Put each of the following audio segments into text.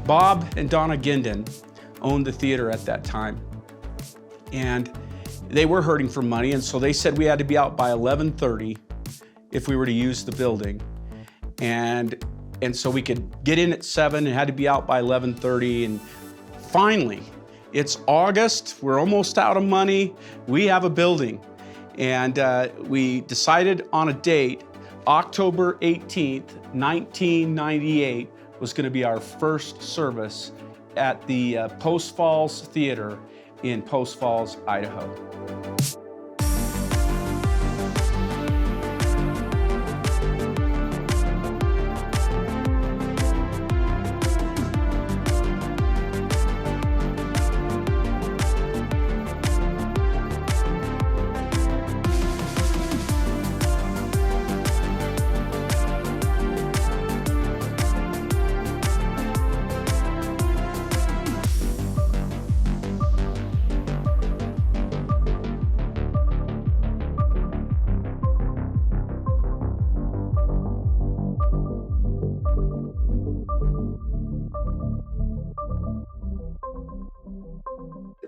Bob and Donna Ginden owned the theater at that time, and they were hurting for money, and so they said we had to be out by 11:30 if we were to use the building, and so we could get in at 7 and had to be out by 11:30. And finally, it's August, we're almost out of money, we have a building, and we decided on a date. October 18th, 1998 was going to be our first service at the Post Falls Theater in Post Falls, Idaho.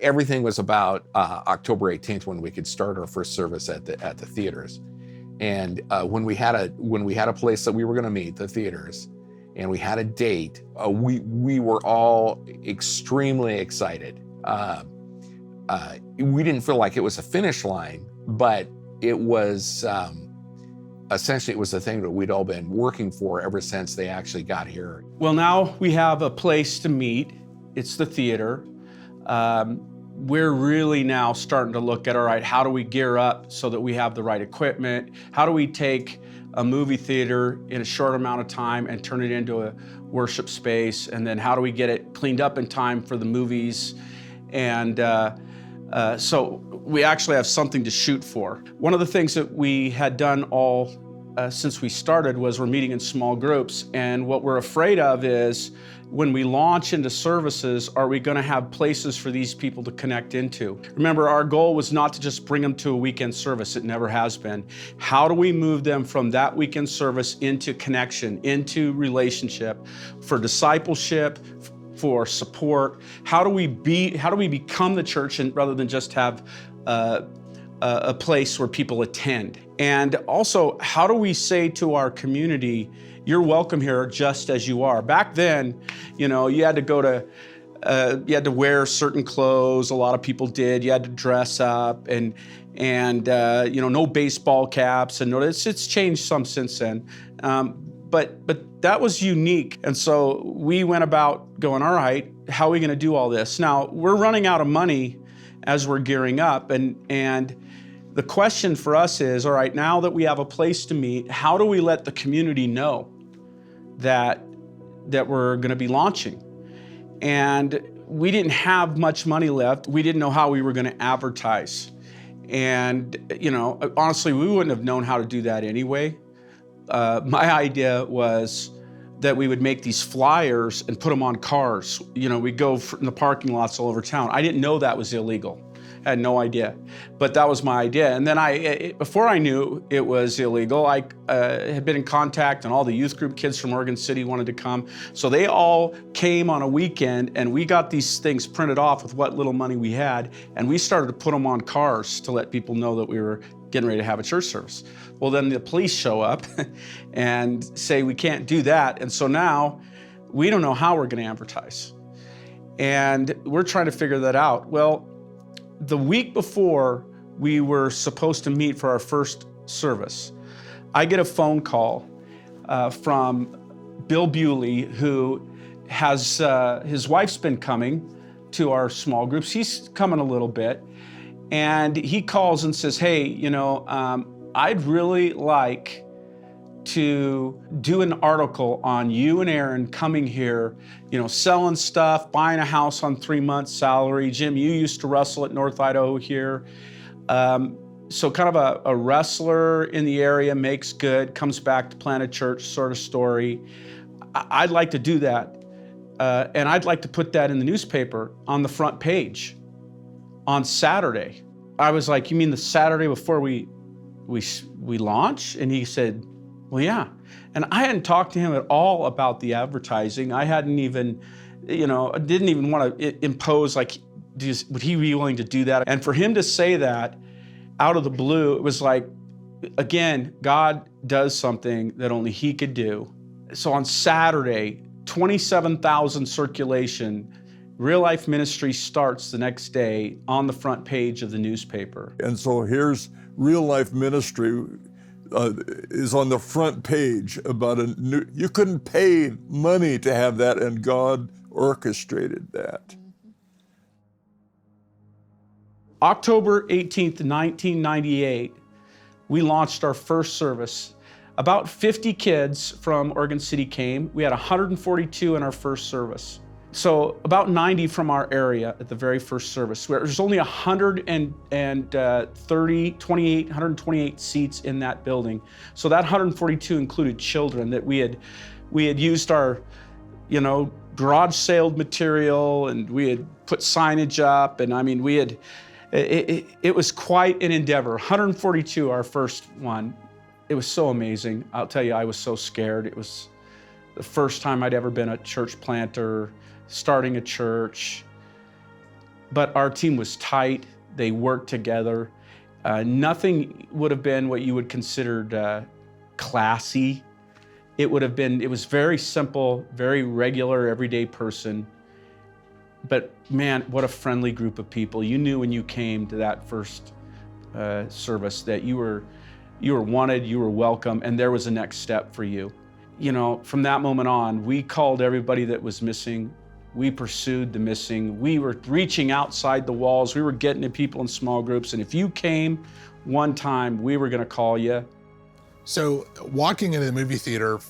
Everything was about October 18th when we could start our first service at the theaters. And when we had a place that we were going to meet, the theaters, and we had a date, we were all extremely excited. We didn't feel like it was a finish line, but it was essentially, it was the thing that we'd all been working for ever since they actually got here. Well, now we have a place to meet. It's the theater. We're really now starting to look at, all right, how do we gear up so that we have the right equipment? How do we take a movie theater in a short amount of time and turn it into a worship space? And then how do we get it cleaned up in time for the movies? And so we actually have something to shoot for. One of the things that we had done all since we started was we're meeting in small groups. And what we're afraid of is when we launch into services, are we going to have places for these people to connect into? Remember, our goal was not to just bring them to a weekend service. It never has been. How do we move them from that weekend service into connection, into relationship, for discipleship, for support? How do we become the church, and rather than just have a place where people attend? And also, how do we say to our community, you're welcome here just as you are? Back then, you know, you had to go to, you had to wear certain clothes. A lot of people did. You had to dress up, and you know, no baseball caps, and it's changed some since then. But that was unique. And so we went about going, all right, how are we going to do all this? Now we're running out of money as we're gearing up, and the question for us is, all right, now that we have a place to meet, how do we let the community know that we're going to be launching? And we didn't have much money left. We didn't know how we were going to advertise. And, you know, honestly, we wouldn't have known how to do that anyway. My idea was that we would make these flyers and put them on cars. You know, we'd go in the parking lots all over town. I didn't know that was illegal. I had no idea, but that was my idea. And then before I knew it was illegal, I had been in contact, and all the youth group kids from Oregon City wanted to come. So they all came on a weekend, and we got these things printed off with what little money we had, and we started to put them on cars to let people know that we were getting ready to have a church service. Well, then the police show up and say we can't do that. And so now we don't know how we're going to advertise. And we're trying to figure that out. Well, the week before we were supposed to meet for our first service, I get a phone call from Bill Bewley, who has, his wife's been coming to our small groups. He's coming a little bit. And he calls and says, hey, you know, I'd really like to do an article on you and Aaron coming here, you know, selling stuff, buying a house on 3 months salary. Jim, you used to wrestle at North Idaho here. So kind of a wrestler in the area, makes good, comes back to plant a church sort of story. I'd like to do that. and I'd like to put that in the newspaper on the front page on Saturday. I was like, you mean the Saturday before we launch? And he said, well, yeah. And I hadn't talked to him at all about the advertising. I hadn't even, didn't even want to impose, like, would he be willing to do that? And for him to say that out of the blue, it was like, again, God does something that only he could do. So on Saturday, 27,000 circulation, Real Life Ministries starts the next day on the front page of the newspaper. And so here's Real Life Ministry is on the front page about you couldn't pay money to have that, and God orchestrated that. October 18th, 1998, we launched our first service. About 50 kids from Oregon City came. We had 142 in our first service. So about 90 from our area at the very first service. There's only 128 seats in that building. So that 142 included children that we had used our, garage saled material, and we had put signage up, and I mean, it was quite an endeavor. 142, our first one. It was so amazing. I'll tell you, I was so scared. It was the first time I'd ever been a church planter, starting a church. But our team was tight. They worked together. Nothing would have been what you would consider classy. It was very simple, very regular, everyday person. But man, what a friendly group of people. You knew when you came to that first service that you were wanted, you were welcome, and there was a next step for you. From that moment on, we called everybody that was missing. We pursued the missing. We were reaching outside the walls. We were getting to people in small groups. And if you came one time, we were going to call you. So walking into the movie theater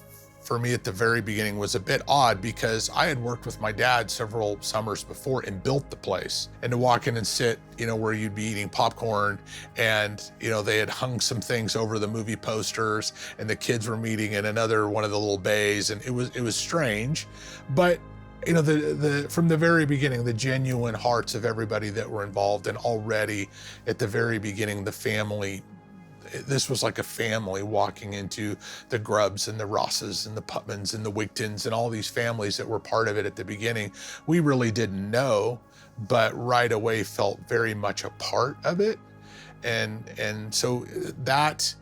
for me at the very beginning was a bit odd, because I had worked with my dad several summers before and built the place. And to walk in and sit, where you'd be eating popcorn, and they had hung some things over the movie posters, and the kids were meeting in another one of the little bays, and it was strange. But from the very beginning, the genuine hearts of everybody that were involved, and already at the very beginning, the family. This was like a family walking into the Grubbs and the Rosses and the Putmans and the Wigtons and all these families that were part of it at the beginning. We really didn't know, but right away felt very much a part of it. And so that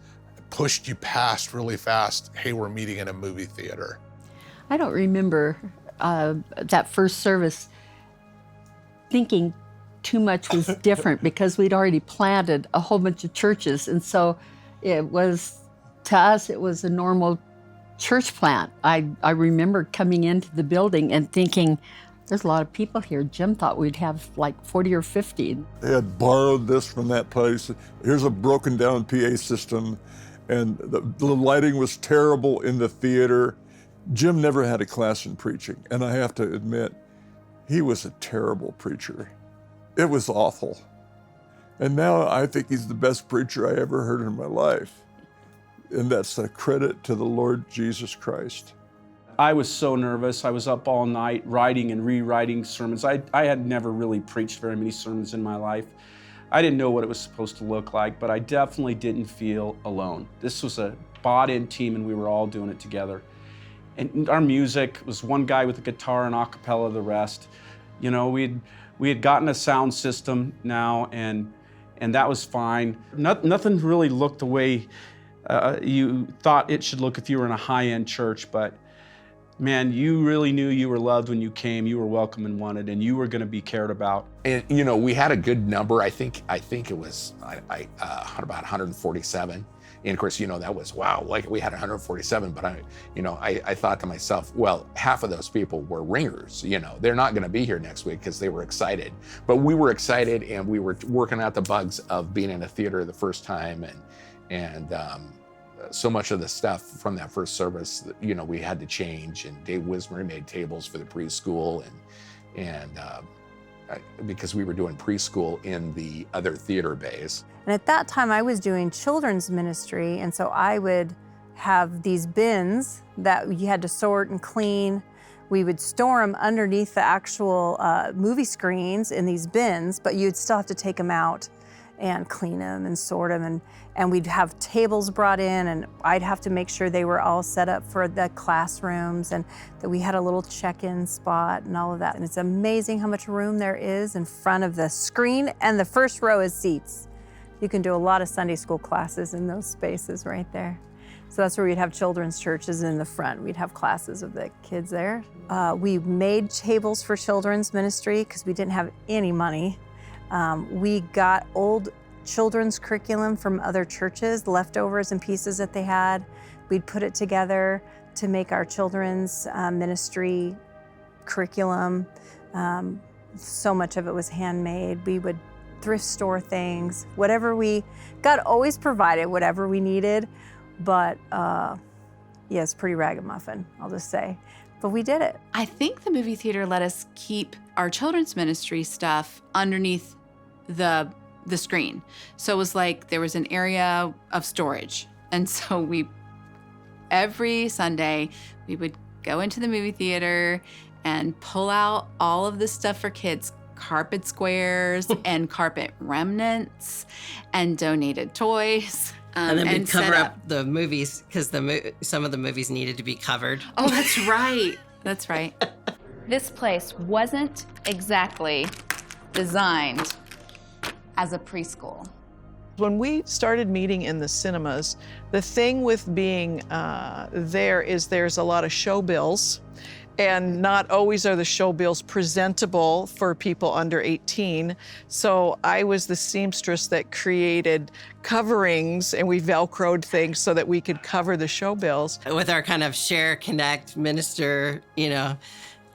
pushed you past really fast. Hey, we're meeting in a movie theater. I don't remember that first service thinking too much was different, because we'd already planted a whole bunch of churches. And so to us, it was a normal church plant. I remember coming into the building and thinking, there's a lot of people here. Jim thought we'd have like 40 or 50. They had borrowed this from that place. Here's a broken down PA system, and the lighting was terrible in the theater. Jim never had a class in preaching, and I have to admit, he was a terrible preacher. It was awful. And now I think he's the best preacher I ever heard in my life. And that's a credit to the Lord Jesus Christ. I was so nervous. I was up all night writing and rewriting sermons. I had never really preached very many sermons in my life. I didn't know what it was supposed to look like, but I definitely didn't feel alone. This was a bought-in team, and we were all doing it together. And our music was one guy with a guitar and a cappella the rest. We had gotten a sound system now, and that was fine. Nothing really looked the way you thought it should look if you were in a high-end church, but man, you really knew you were loved when you came. You were welcome and wanted, and you were going to be cared about. And we had a good number. I think it was about 147. And of course, that was, wow, like we had 147, but I thought to myself, well, half of those people were ringers, they're not gonna be here next week because they were excited. But we were excited, and we were working out the bugs of being in a theater the first time, and so much of the stuff from that first service, we had to change, and Dave Wismer made tables for the preschool, and because we were doing preschool in the other theater bays. And at that time, I was doing children's ministry, and so I would have these bins that you had to sort and clean. We would store them underneath the actual movie screens in these bins, but you'd still have to take them out and clean them and sort them. And we'd have tables brought in, and I'd have to make sure they were all set up for the classrooms, and that we had a little check-in spot and all of that. And it's amazing how much room there is in front of the screen, and the first row is seats. You can do a lot of Sunday school classes in those spaces right there. So that's where we'd have children's churches in the front. We'd have classes of the kids there. We made tables for children's ministry because we didn't have any money. We got old children's curriculum from other churches, leftovers and pieces that they had. We'd put it together to make our children's ministry curriculum. So much of it was handmade. We would thrift store things. God always provided whatever we needed. But yeah, it's pretty ragamuffin, I'll just say. But we did it. I think the movie theater let us keep our children's ministry stuff underneath the screen. So it was like there was an area of storage. And so every Sunday, we would go into the movie theater and pull out all of the stuff for kids, carpet squares and carpet remnants and donated toys. And then we'd cover up the movies because some of the movies needed to be covered. Oh, that's right. That's right. This place wasn't exactly designed as a preschool. When we started meeting in the cinemas, the thing with being there is there's a lot of show bills. And not always are the show bills presentable for people under 18. So I was the seamstress that created coverings, and we Velcroed things so that we could cover the show bills. With our kind of share, connect, minister,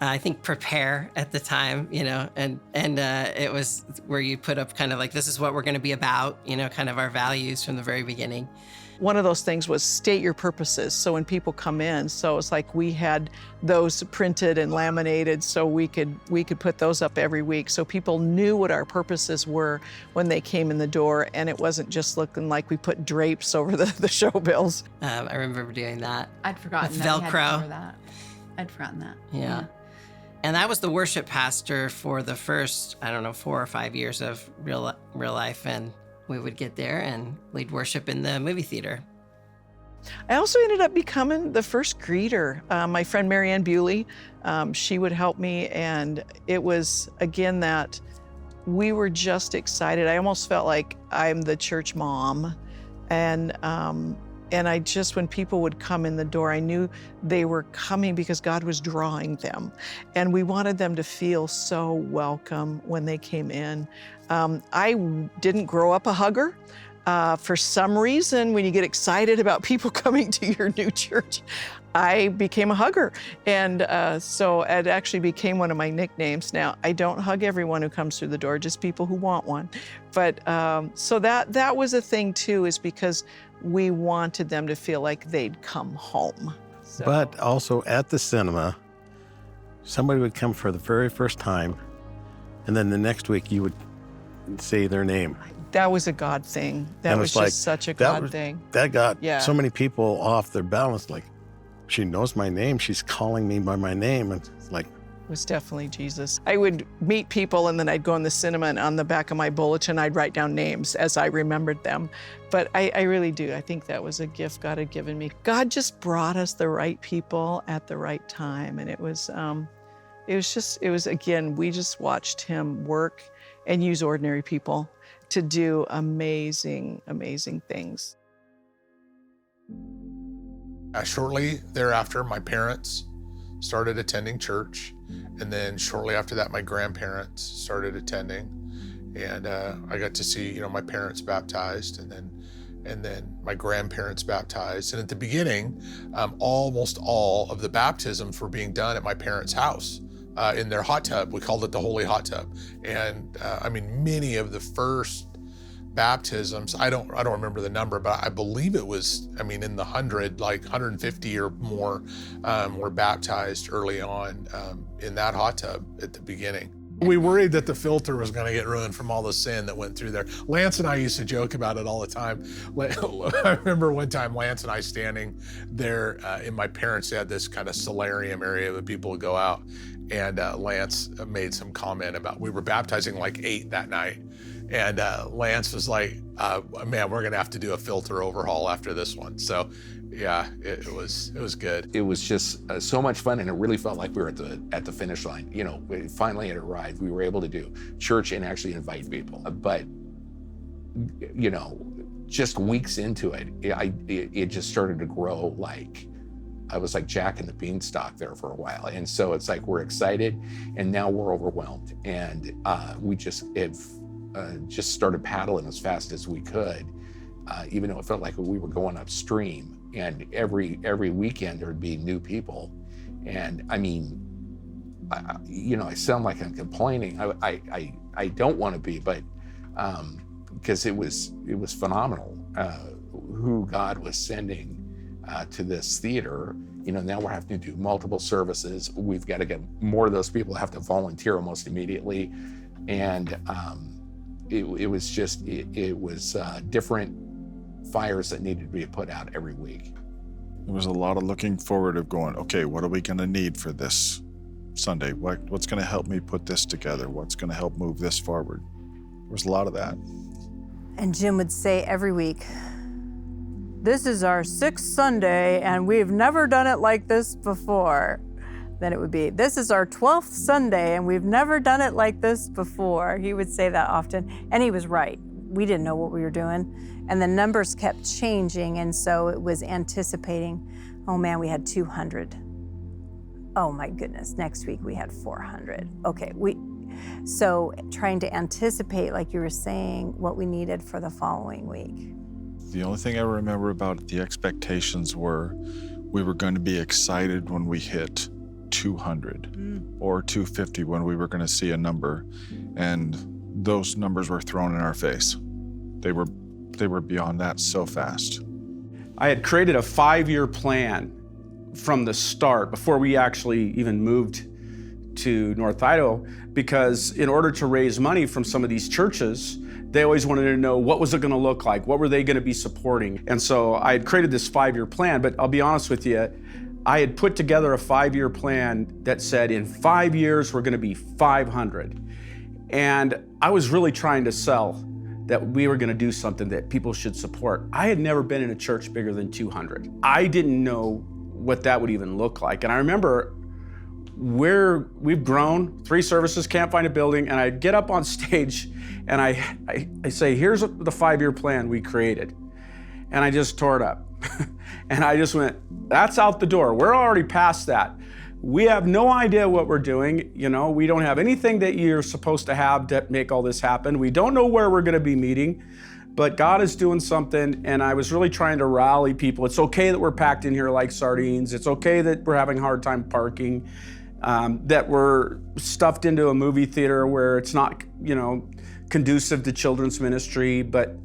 I think prepare at the time, and it was where you put up kind of like, this is what we're going to be about, kind of our values from the very beginning. One of those things was state your purposes. So when people come in, so it's like we had those printed and laminated so we could put those up every week. So people knew what our purposes were when they came in the door, and it wasn't just looking like we put drapes over the show bills. I remember doing that. I'd forgotten with that Velcro. We had to cover that. I'd forgotten that. Yeah. And I was the worship pastor for the first, 4 or 5 years of Real Life, and we would get there and lead worship in the movie theater. I also ended up becoming the first greeter. My friend Marianne Bewley, she would help me, and it was, again, that we were just excited. I almost felt like I'm the church mom, and I just, when people would come in the door, I knew they were coming because God was drawing them, and we wanted them to feel so welcome when they came in. I didn't grow up a hugger. For some reason, when you get excited about people coming to your new church, I became a hugger. And so it actually became one of my nicknames. Now, I don't hug everyone who comes through the door, just people who want one. But so that was a thing too, is because we wanted them to feel like they'd come home. So. But also at the cinema, somebody would come for the very first time, and then the next week you would say their name. That was a God thing. That was just such a God thing. That got so many people off their balance. Like, she knows my name. She's calling me by my name. And it's like, It was definitely Jesus. I would meet people, and then I'd go in the cinema, and on the back of my bulletin, I'd write down names as I remembered them. But I really do. I think that was a gift God had given me. God just brought us the right people at the right time. And it was again, we just watched him work and use ordinary people to do amazing, amazing things. Shortly thereafter, my parents started attending church. And then shortly after that, my grandparents started attending. And I got to see, my parents baptized, and then my grandparents baptized. And at the beginning, almost all of the baptisms were being done at my parents' house in their hot tub. We called it the Holy Hot Tub. And many of the first baptisms, I don't remember the number, but I believe it was, in the 100, like 150 or more were baptized early on in that hot tub at the beginning. We worried that the filter was going to get ruined from all the sin that went through there. Lance and I used to joke about it all the time. I remember one time Lance and I standing there and my parents had this kind of solarium area that people would go out. And Lance made some comment about, we were baptizing like 8 that night. And Lance was like, man, we're going to have to do a filter overhaul after this one. So yeah, it was good. It was just so much fun, and it really felt like we were at the finish line. You know, finally it arrived. We were able to do church and actually invite people. But you know, just weeks into it, it just started to grow. Like I was like Jack and the Beanstalk there for a while, and so it's like we're excited, and now we're overwhelmed, and we just started paddling as fast as we could, even though it felt like we were going upstream. And every weekend there'd be new people, and I mean, you know, I sound like I'm complaining. I don't want to be, but because it was phenomenal who God was sending to this theater. You know, now we're having to do multiple services. We've got to get more of those people have to volunteer almost immediately, and it was different fires that needed to be put out every week. There was a lot of looking forward of going, okay, what are we going to need for this Sunday? What's going to help me put this together? What's going to help move this forward? There was a lot of that. And Jim would say every week, this is our 6th Sunday and we've never done it like this before. Then it would be, this is our 12th Sunday and we've never done it like this before. He would say that often, and he was right. We didn't know what we were doing, and the numbers kept changing, and so it was anticipating, oh man, we had 200. Oh my goodness, next week we had 400. Okay, so trying to anticipate, like you were saying, what we needed for the following week. The only thing I remember about it, the expectations were we were going to be excited when we hit 200 or 250 when we were going to see a number, and those numbers were thrown in our face. They were beyond that so fast. I had created a 5-year plan from the start before we actually even moved to North Idaho, because in order to raise money from some of these churches, they always wanted to know what was it going to look like, what were they going to be supporting. And so I had created this 5-year plan, but I'll be honest with you, I had put together a 5-year plan that said in 5 years we're going to be 500. And I was really trying to sell that we were going to do something that people should support. I had never been in a church bigger than 200. I didn't know what that would even look like. And I remember we've grown 3 services, can't find a building, and I get up on stage and I say, here's the 5-year plan we created. And I just tore it up. And I just went, that's out the door. We're already past that. We have no idea what we're doing. You know, we don't have anything that you're supposed to have to make all this happen. We don't know where we're going to be meeting, but God is doing something. And I was really trying to rally people. It's okay that we're packed in here like sardines. It's okay that we're having a hard time parking, that we're stuffed into a movie theater where it's not, you know, conducive to children's ministry, but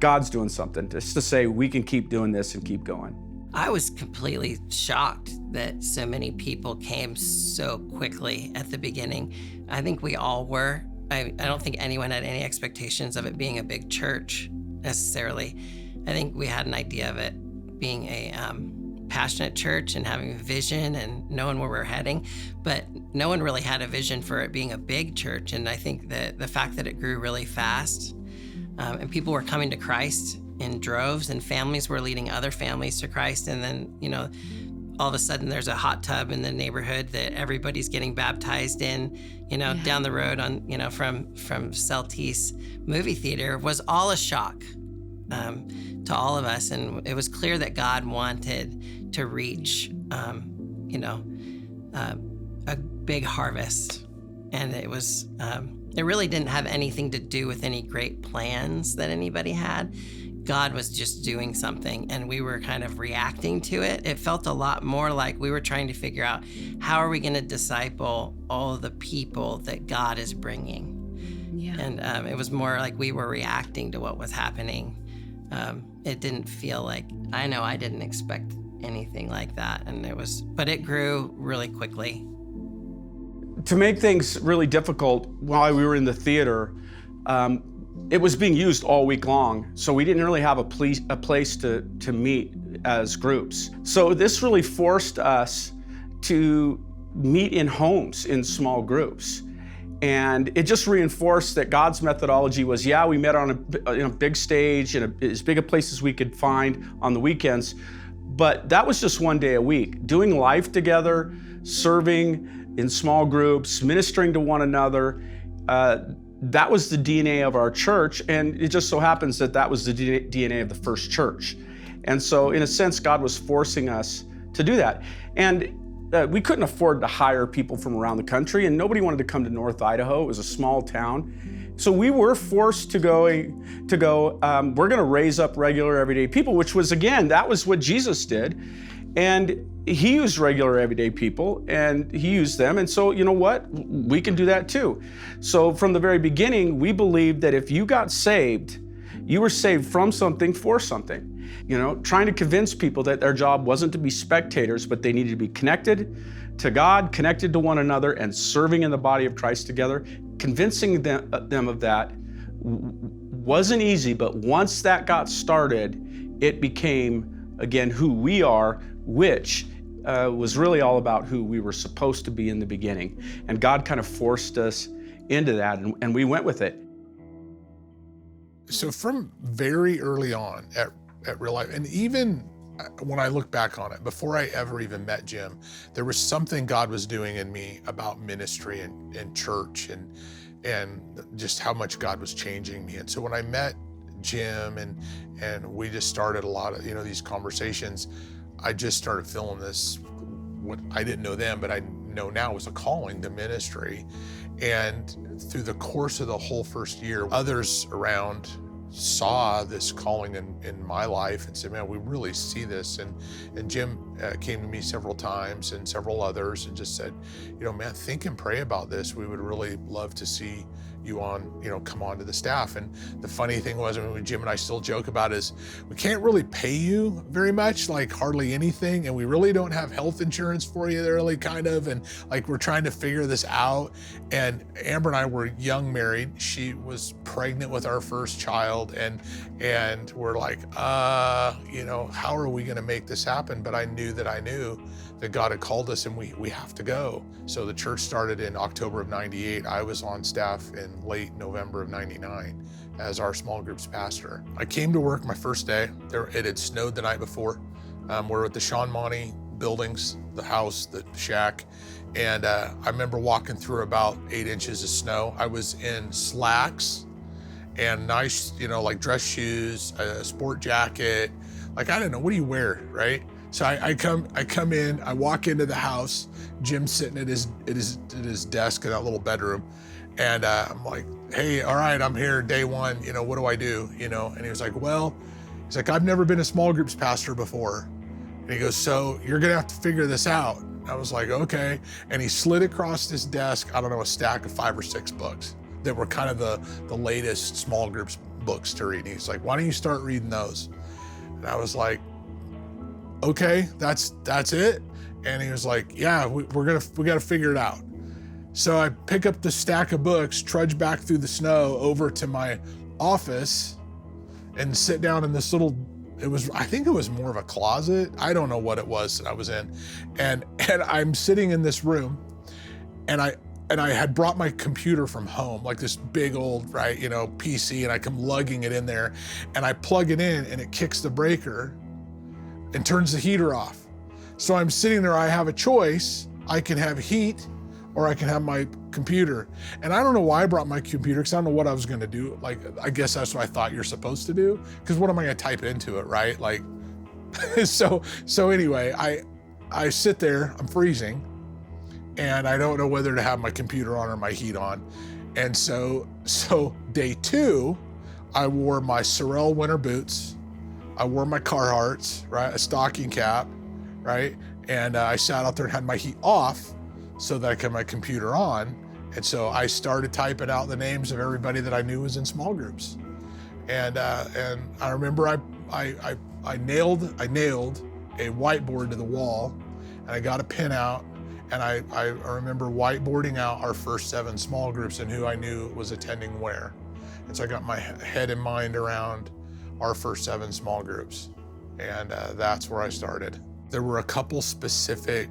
God's doing something just to say we can keep doing this and keep going. I was completely shocked that so many people came so quickly at the beginning. I think we all were. I don't think anyone had any expectations of it being a big church necessarily. I think we had an idea of it being a passionate church and having a vision and knowing where we're heading, but no one really had a vision for it being a big church. And I think that the fact that it grew really fast and people were coming to Christ in droves, and families were leading other families to Christ. And then, you know, all of a sudden there's a hot tub in the neighborhood that everybody's getting baptized in, you know, down the road on, you know, from Celtice movie theater was all a shock to all of us. And it was clear that God wanted to reach, you know, a big harvest. And it was, it really didn't have anything to do with any great plans that anybody had. God was just doing something, and we were kind of reacting to it. It felt a lot more like we were trying to figure out, how are we going to disciple all of the people that God is bringing? Yeah. And it was more like we were reacting to what was happening. It didn't feel like, I know I didn't expect anything like that. And but it grew really quickly. to make things really difficult, while we were in the theater, it was being used all week long, so we didn't really have a place to meet as groups. So this really forced us to meet in homes in small groups. And it just reinforced that God's methodology was, yeah, we met on a big stage in as big a place as we could find on the weekends, but that was just one day a week. Doing life together, serving in small groups, ministering to one another, that was the DNA of our church, and it just so happens that that was the DNA of the first church. And so in a sense, God was forcing us to do that. And we couldn't afford to hire people from around the country, and nobody wanted to come to North Idaho. It was a small town. So we were forced to go, we're gonna raise up regular everyday people, which was, again, that was what Jesus did. And he used regular everyday people, and he used them. And so, you know what? We can do that too. So from the very beginning, we believed that if you got saved, you were saved from something for something. You know, trying to convince people that their job wasn't to be spectators, but they needed to be connected to God, connected to one another, and serving in the body of Christ together. Convincing them of that wasn't easy, but once that got started, it became, again, who we are, which was really all about who we were supposed to be in the beginning. And God kind of forced us into that, and we went with it. So from very early on at Real Life, and even when I look back on it, before I ever even met Jim, there was something God was doing in me about ministry and church and just how much God was changing me. And so when I met Jim and we just started a lot of, these conversations, I just started feeling this, what I didn't know then, but I know now was a calling to ministry. And through the course of the whole first year, others around saw this calling in my life and said, man, we really see this. And Jim came to me several times and several others and just said, man, think and pray about this. We would really love to see you come on to the staff. And the funny thing was, Jim and I still joke about is we can't really pay you very much, like hardly anything. And we really don't have health insurance for you, really, kind of. And like, we're trying to figure this out. And Amber and I were young married. She was pregnant with our first child. And we're like, how are we going to make this happen? But I knew that God had called us and we have to go. So the church started in October of 98. I was on staff in late November of 99 as our small groups pastor. I came to work my first day. It had snowed the night before. We're at the Sean Monty buildings, the house, the shack. And I remember walking through about 8 inches of snow. I was in slacks and nice, like dress shoes, a sport jacket. Like, I don't know, what do you wear, right? So I come in, I walk into the house, Jim's sitting at his desk in that little bedroom. And I'm like, hey, all right, I'm here day one, what do I do? And he was like, I've never been a small groups pastor before. And he goes, so you're gonna have to figure this out. I was like, okay. And he slid across his desk, I don't know, a stack of 5 or 6 books that were kind of the latest small groups books to read. And he's like, why don't you start reading those? And I was like, okay, that's it. And he was like, yeah, we got to figure it out. So I pick up the stack of books, trudge back through the snow over to my office and sit down in this little, I think it was more of a closet. I don't know what it was that I was in. And I'm sitting in this room and I had brought my computer from home, like this big old, PC, and I come lugging it in there and I plug it in and it kicks the breaker and turns the heater off. So I'm sitting there, I have a choice. I can have heat or I can have my computer. And I don't know why I brought my computer because I don't know what I was gonna do. Like, I guess that's what I thought you're supposed to do. Because what am I gonna type into it, right? Like, so anyway, I sit there, I'm freezing, and I don't know whether to have my computer on or my heat on. And so day 2, I wore my Sorel winter boots. I wore my Carhartts, right? A stocking cap, right? And I sat out there and had my heat off so that I could have my computer on. And so I started typing out the names of everybody that I knew was in small groups. And I remember I nailed a whiteboard to the wall and I got a pin out And I remember whiteboarding out our first 7 small groups and who I knew was attending where. And so I got my head and mind around our first 7 small groups. And that's where I started. There were a couple specific,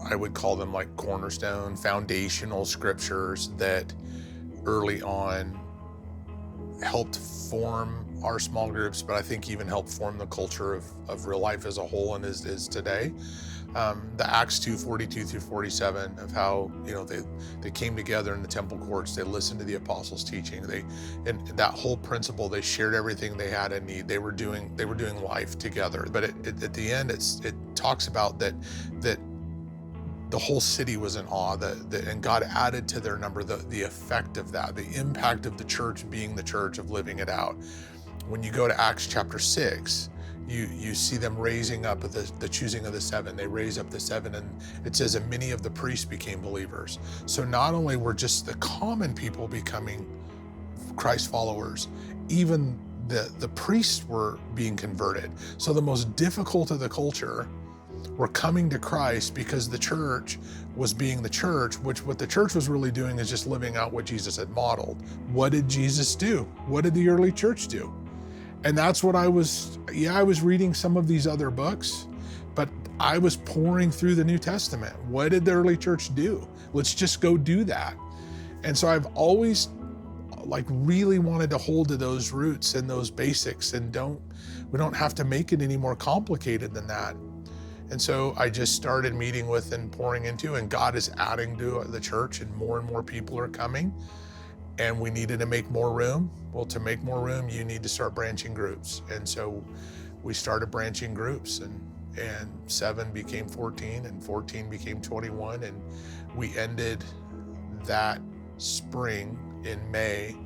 I would call them like cornerstone, foundational scriptures that early on helped form our small groups, but I think even helped form the culture of Real Life as a whole and is today. The Acts 2:42 through 47 of how, you know, they came together in the temple courts, they listened to the apostles' teaching, and that whole principle, they shared everything they had in need. They were doing life together. But at the end, it talks about that the whole city was in awe, and God added to their number the effect of that, the impact of the church being the church, of living it out. When you go to Acts chapter 6, you see them raising up the choosing of the 7. They raise up the 7, and it says, and many of the priests became believers. So not only were just the common people becoming Christ followers, even the priests were being converted. So the most difficult of the culture were coming to Christ because the church was being the church, which what the church was really doing is just living out what Jesus had modeled. What did Jesus do? What did the early church do? And that's what I was reading some of these other books, but I was pouring through the New Testament. What did the early church do? Let's just go do that. And so I've always really wanted to hold to those roots and those basics, and we don't have to make it any more complicated than that. And so I just started meeting with and pouring into, and God is adding to the church, and more people are coming. And we needed to make more room. Well, to make more room, you need to start branching groups. And so we started branching groups, and 7 became 14, and 14 became 21. And we ended that spring in May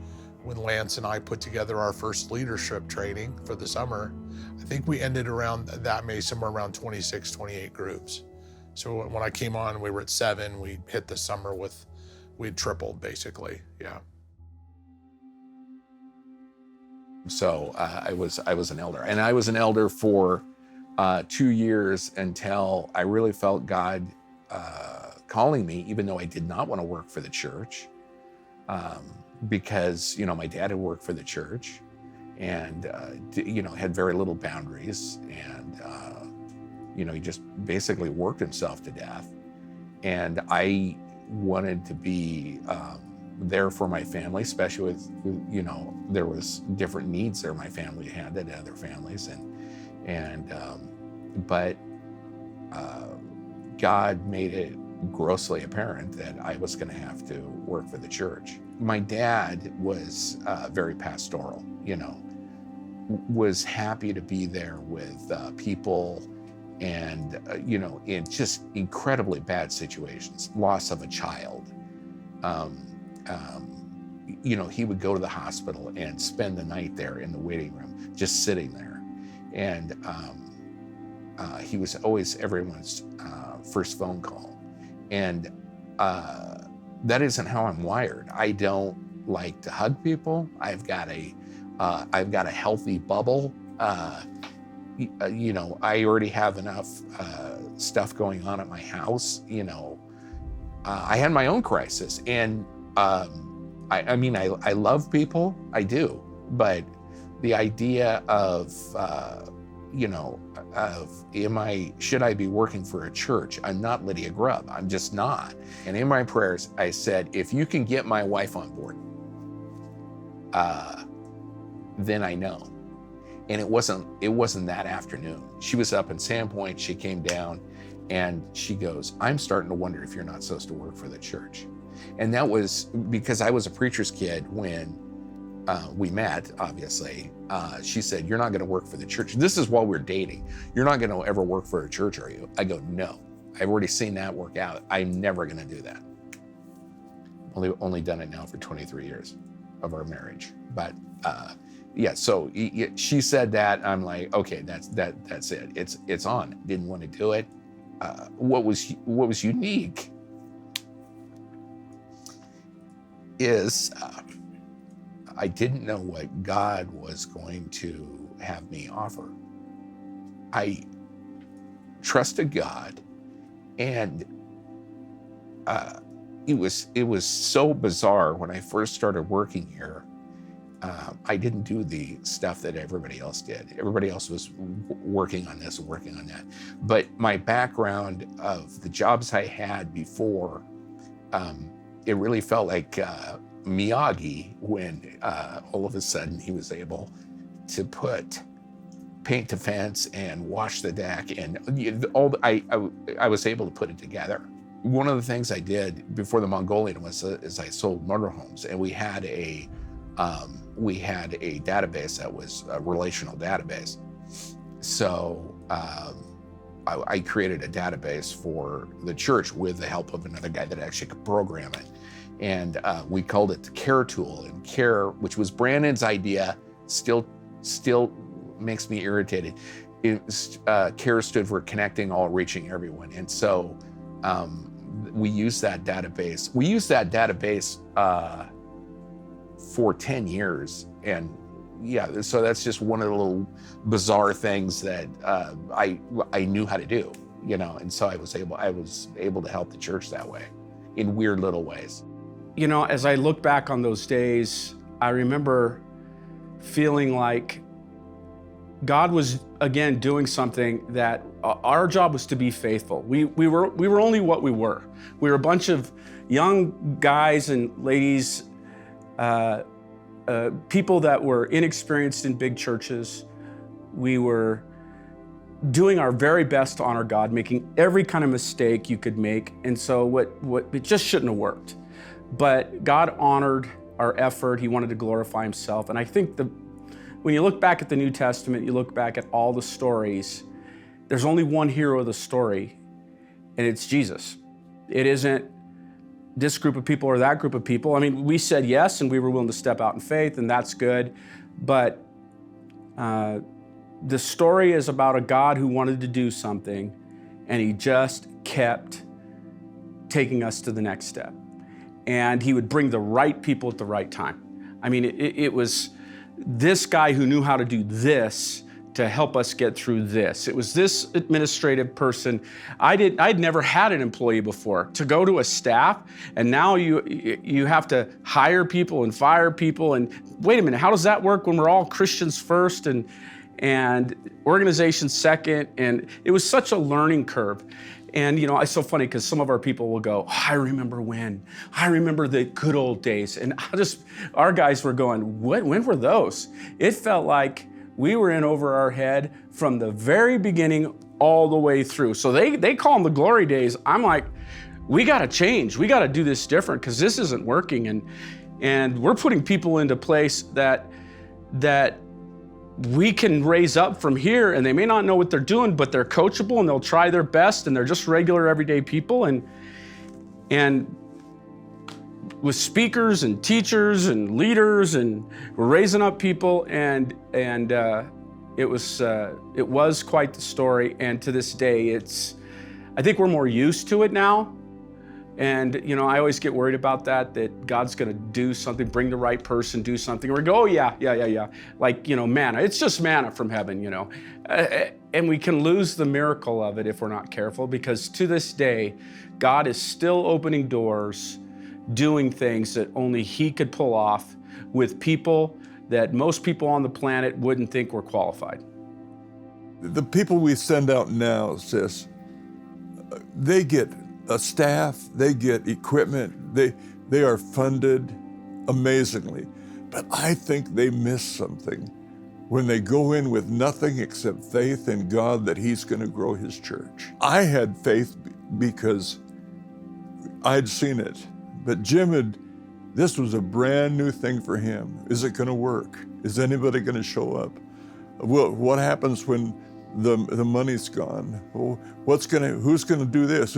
when Lance and I put together our first leadership training for the summer. I think we ended around that May, somewhere around 26, 28 groups. So when I came on, we were at 7. We hit the summer we'd tripled basically, yeah. So I was an elder, and I was an elder for 2 years until I really felt God calling me, even though I did not want to work for the church, because my dad had worked for the church, and had very little boundaries, and he just basically worked himself to death, and I wanted to be there for my family, especially with there was different needs there my family had than other families, but God made it grossly apparent that I was going to have to work for the church. My dad was very pastoral, was happy to be there with people, and in just incredibly bad situations, loss of a child. He would go to the hospital and spend the night there in the waiting room, just sitting there. And he was always everyone's first phone call. And that isn't how I'm wired. I don't like to hug people. I've got a healthy bubble. I already have enough stuff going on at my house. I had my own crisis, and I love people, I do, but the idea of should I be working for a church? I'm not Lydia Grubb, I'm just not. And in my prayers, I said, if you can get my wife on board, then I know. And it wasn't that afternoon. She was up in Sandpoint, she came down, and she goes, I'm starting to wonder if you're not supposed to work for the church. And that was because I was a preacher's kid when we met, obviously. She said, you're not going to work for the church. This is while we're dating. You're not going to ever work for a church, are you? I go, no. I've already seen that work out. I'm never going to do that. Only done it now for 23 years of our marriage. But so she said that. I'm like, okay, that's it. It's on. Didn't want to do it. What was unique is I didn't know what God was going to have me offer. I trusted God, and it was so bizarre when I first started working here. I didn't do the stuff that everybody else did. Everybody else was working on this and working on that. But my background of the jobs I had before, it really felt like Miyagi when all of a sudden he was able to paint the fence and wash the deck, and I was able to put it together. One of the things I did before the Mongolian is I sold motorhomes, and we had a database that was a relational database. So I created a database for the church with the help of another guy that actually could program it. And we called it the CARE tool. And CARE, which was Brandon's idea, still makes me irritated. CARE stood for Connecting All, Reaching Everyone. And so we used that database. We used that database for 10 years. And yeah, so that's just one of the little bizarre things that I knew how to do, you know, and so I was able to help the church that way in weird little ways. You know, as I look back on those days, I remember feeling like God was again doing something that our job was to be faithful. We were only what we were. We were a bunch of young guys and ladies, people that were inexperienced in big churches. We were doing our very best to honor God, making every kind of mistake you could make. And so it just shouldn't have worked. But God honored our effort. He wanted to glorify himself. And I think when you look back at the New Testament, you look back at all the stories, there's only one hero of the story, and it's Jesus. It isn't this group of people or that group of people. I mean, we said yes, and we were willing to step out in faith, and that's good. But the story is about a God who wanted to do something, and he just kept taking us to the next step. And he would bring the right people at the right time. I mean, it was this guy who knew how to do this to help us get through this. It was this administrative person. I'd never had an employee before. To go to a staff, and now you have to hire people and fire people, and wait a minute, how does that work when we're all Christians first and organizations second? And it was such a learning curve. And you know, it's so funny because some of our people will go, oh, I remember the good old days. And our guys were going, when were those? It felt like we were in over our head from the very beginning all the way through. So they call them the glory days. I'm like, we got to change. We got to do this different because this isn't working. And we're putting people into place that we can raise up from here, and they may not know what they're doing, but they're coachable and they'll try their best, and they're just regular everyday people. And with speakers and teachers and leaders, and we're raising up people, and it was quite the story. And to this day, I think we're more used to it now. And you know, I always get worried about that God's gonna do something, bring the right person, do something. And we go, oh yeah. Like, you know, manna, it's just manna from heaven, you know. And we can lose the miracle of it if we're not careful, because to this day, God is still opening doors, doing things that only he could pull off with people that most people on the planet wouldn't think were qualified. The people we send out now, sis, they get a staff, they get equipment, they are funded amazingly. But I think they miss something when they go in with nothing except faith in God that he's going to grow his church. I had faith because I'd seen it, but this was a brand new thing for him. Is it going to work? Is anybody going to show up? What happens when the money's gone? Who's going to do this?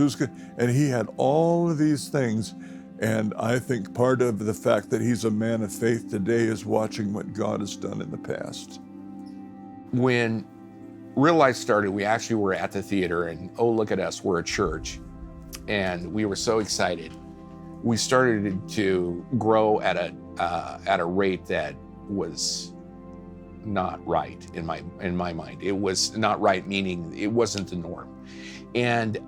And he had all of these things. And I think part of the fact that he's a man of faith today is watching what God has done in the past. When Real Life started, we actually were at the theater, and oh, look at us, we're a church. And we were so excited. We started to grow at a rate that was not right in my mind. It was not right, meaning it wasn't the norm. And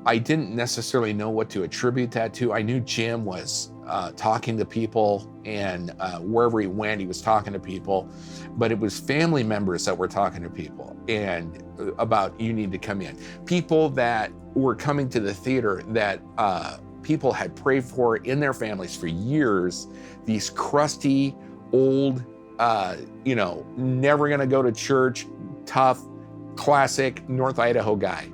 I didn't necessarily know what to attribute that to. I knew Jim was talking to people, and wherever he went, he was talking to people, but it was family members that were talking to people and about, you need to come in. People that were coming to the theater that people had prayed for in their families for years, these crusty, old, never gonna go to church, tough, classic North Idaho guy.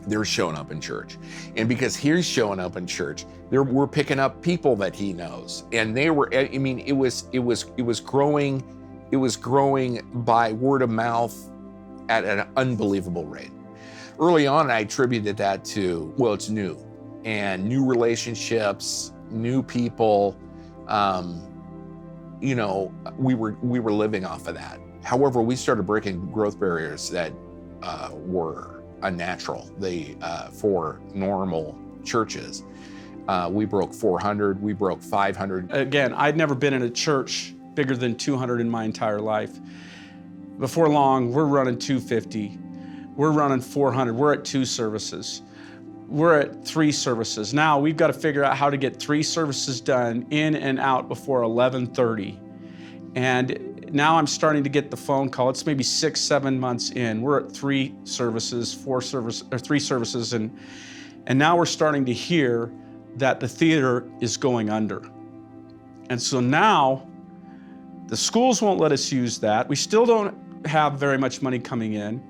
They're showing up in church. And because he's showing up in church, we're picking up people that he knows. And they were, I mean, it was growing by word of mouth at an unbelievable rate. Early on, I attributed that to, well, it's new, and new relationships, new people. We were living off of that. However, we started breaking growth barriers that were unnatural for normal churches. We broke 400, we broke 500. Again, I'd never been in a church bigger than 200 in my entire life. Before long, we're running 250. We're running 400. We're at 2 services. We're at 3 services. Now we've got to figure out how to get 3 services done in and out before 11:30. And now I'm starting to get the phone call. It's maybe 6-7 months in. We're at 3 services, 3 services, and now we're starting to hear that the theater is going under. And so now the schools won't let us use that. We still don't have very much money coming in.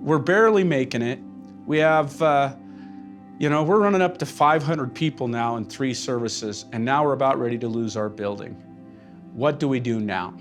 We're barely making it. We have, we're running up to 500 people now in 3 services, and now we're about ready to lose our building. What do we do now?